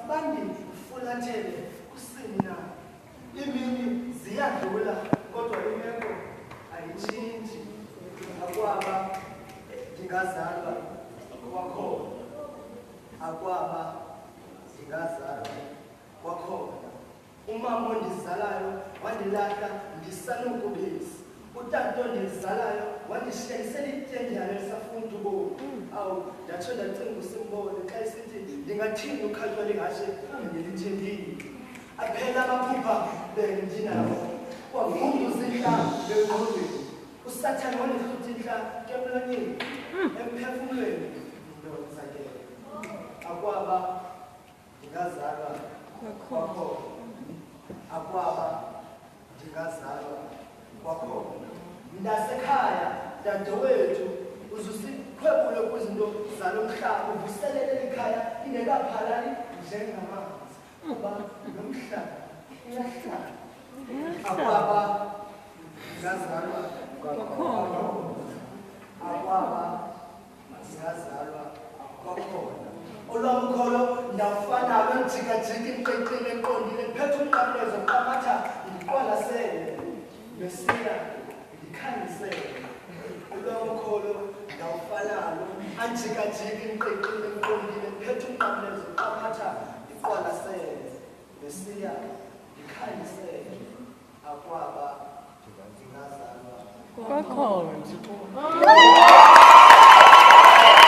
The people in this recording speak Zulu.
bandifulathele kusini na. Imini ziyadlula kodwa imeko ayitshintshi. Akwaba ndingazalwa kwakhona. Akwaba ndingazalwa kwakhona. Umama ondizalayo wandilahla ndisanukubisi. Utata ondizalayo wandishiyisela ityendyana elisafunda ubomi. Awu ndatsho ndacinga usimbone xa isithi ndingathini ukhatywa lingahashe ngelithembile. Aphela amaphupha bendinawo kwavunduza intlama engqondweni. Usathane wandifutha intlama emlonyeni emphefumlweni ndonzakele. Akwaba ndingazalwa kwakhona. Akwaba ndingazalwa kwakhona. Mntasekhaya dadewethu uzusikhwebule kwizinto zalo mhlaba uvuselele ikhaya ingekaphalali njengamanzi kuba lo mhlaba uyahlala. Akwaba ndingazalwa kwakhona. Akwaba ndingazalwa kwakhona. Olwam ukholo ndafana njikajika imqiqile eqondile ndiphethe umqamlezo qamatha ndiqwalasele besiya ndikhangisele. Olwam ukholo ndawufanalo anjikajika imqiqile eqondile ndiphethe umqamlezo qamatha ndiqwalasele besiya ndikhangisele. Akwaba ndingazalwa kwakhona.